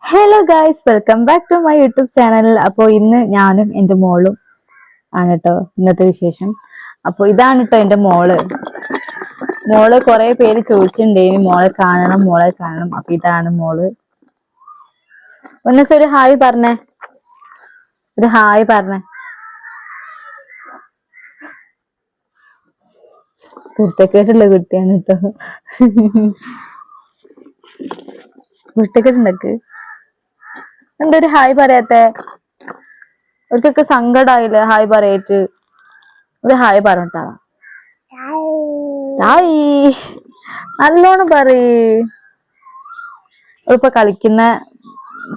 Hello guys, welcome back to my YouTube channel. അപ്പോൾ ഇന്ന് ഞാനും എൻ്റെ മോളും ആണ് കേട്ടോ ഇന്നത്തെ വിശേഷം. അപ്പോൾ ഇതാണ് കേട്ടോ എൻ്റെ മോള് കുറെ പേര് ചോദിച്ചിട്ടുണ്ടേനി മോളെ കാണണം. അപ്പൊ ഇതാണ് മോള്. ഒരു ഹായ് പറഞ്ഞേ, ഒരു ഹായ് പറഞ്ഞേ. കുർത്തക്കേട്ടുള്ള കുട്ടിയാണ് കേട്ടോ. കുർത്തക്കേട്ടുണ്ടക്ക് എന്തൊരു ഹായ് പറയാത്തെ? അവർക്കൊക്കെ സങ്കടായില്ലേ ഹായ് പറയിട്ട്? ഒരു ഹായ് പറഞ്ഞിട്ടാ ഹായ് നല്ലോണം പറയ്. ഇപ്പൊ കളിക്കുന്ന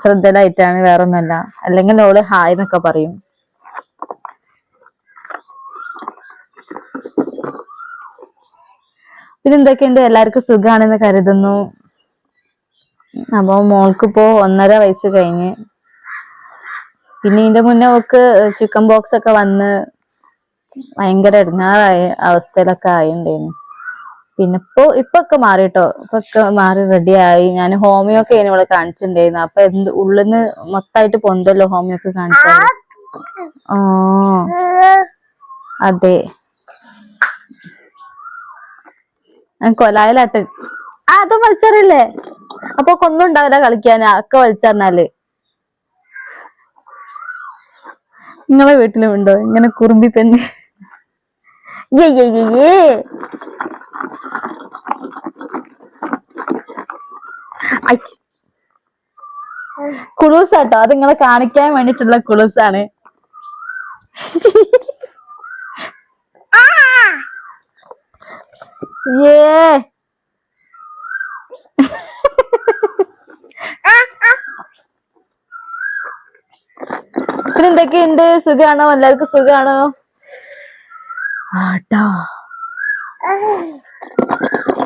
ശ്രദ്ധയിലായിട്ടാണ്, വേറൊന്നുമല്ല. അല്ലെങ്കിൽ ഓള് ഹായ് എന്നൊക്കെ പറയും. പിന്നെ എന്തൊക്കെയുണ്ട്, എല്ലാവർക്കും സുഖാണെന്ന് കരുതുന്നു. അപ്പൊ മോൾക്കിപ്പോ 1.5 വയസ്സ് കഴിഞ്ഞ്. പിന്നെ ഇതിന്റെ മുന്നേ ഒക്കെ ചിക്കൻ ബോക്സ് ഒക്കെ വന്ന് ഭയങ്കര ഇടങ്ങാറായ അവസ്ഥയിലൊക്കെ ആയിണ്ടേനു. പിന്നെ ഇപ്പൊക്കെ മാറി കേട്ടോ. ഇപ്പൊക്കെ മാറി റെഡിയായി. ഞാൻ ഹോമിയോ ഒക്കെ ഇവിടെ കാണിച്ചിട്ടുണ്ടായിരുന്നു. അപ്പൊ ഉള്ളിന്ന് മൊത്തമായിട്ട് പൊന്തല്ലോ ഹോമിയോ ഒക്കെ കാണിച്ചാൽ. അതെ, കൊലായിലാട്ട് അത് വലിച്ചറിയില്ലേ? അപ്പൊ ഒന്നും ഉണ്ടാവില്ല കളിക്കാന്, ഒക്കെ വലിച്ചറിഞ്ഞാല്. നിങ്ങളെ വീട്ടിലും ഉണ്ടോ ഇങ്ങനെ കുറുമ്പി പെണ്ണ്? കുളൂസാട്ടോ, അത് നിങ്ങളെ കാണിക്കാൻ വേണ്ടിട്ടുള്ള കുളൂസാണ്. പിന്നെ എന്തൊക്കെയുണ്ട്, സുഖാണോ? എല്ലാവർക്കും സുഖാണോ? ആട്ടാ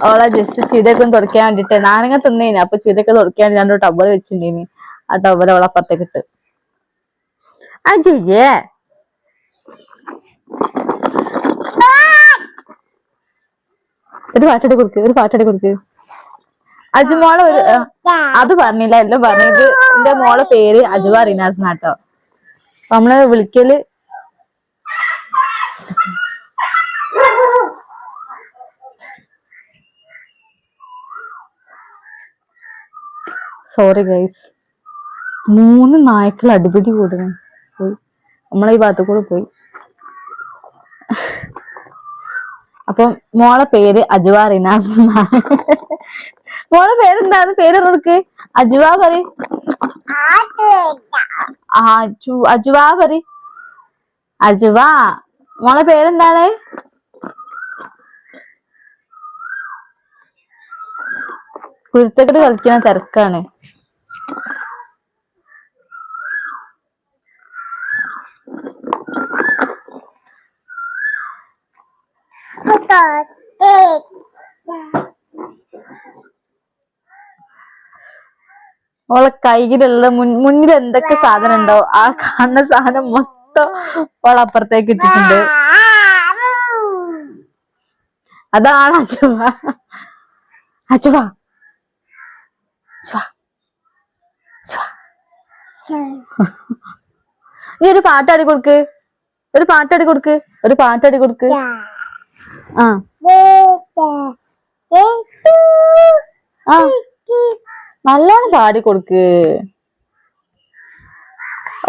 ഓളെ ജസ്റ്റ് ചീതൊക്കെ തുടയ്ക്കാൻ വേണ്ടിട്ട് നാരങ്ങ തിന്നേന്. അപ്പൊ ചീതൊക്കെ തുടയ്ക്കാൻ ഞാൻ ടവല് വെച്ചിട്ടുണ്ടേന്. ആ ടവല് അവളെ അപ്പുറത്തേക്ക് ഇട്ട്. അജയ്യേ, ഒരു പാട്ടടി കൊടുക്ക്. അജുമോളെ അത് പറഞ്ഞില്ല, എല്ലാം പറഞ്ഞത്. എന്റെ മോളെ പേര് അജുവ റിനാസ് എന്നാട്ടോ. അപ്പൊ നമ്മള് വിളിക്കല് സോറി ഗൈസ്, 3 നായ്ക്കൾ അടിപിടി പോയി. നമ്മളെ ഈ ഭാഗത്ത് കൂടെ പോയി. അപ്പം മോളെ പേര് അജുവ റിനാസ് എന്നാണ്. മോളെ പേരെന്താണ്? പേര് നോക്ക്. അജുവ പറ. അജുവ പറ. അജുവ. മോളെ പേരെന്താണ്? കുരുത്തക്കെട്ട് കളിക്കുന്ന തിരക്കാണ്. ഓളെ കയ്യിലുള്ള മുന്നിൽ എന്തൊക്കെ സാധനം ഉണ്ടോ ആ കാണുന്ന സാധനം മൊത്തം ഓൾ അപ്പുറത്തേക്ക് ഇട്ടിട്ടുണ്ട്. അതാണ് അജുവ. അജുവ നീ ഒരു പാട്ടാടി കൊടുക്ക്. ആ നല്ലോണം പാടി കൊടുക്ക്.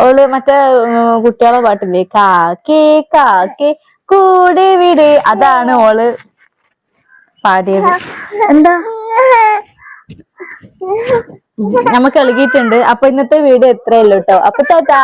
ഓള് മറ്റേ കുട്ടികളെ പാട്ടില്ലേ, കാക്കേ കാക്കേ കൂടെ വീട്, അതാണ് ഓള് പാടിയത്. എന്താ നമുക്ക് എളുകിയിട്ടുണ്ട്. അപ്പൊ ഇന്നത്തെ വീഡിയോ എത്രയല്ലോ കേട്ടോ. അപ്പൊ ടാറ്റാ.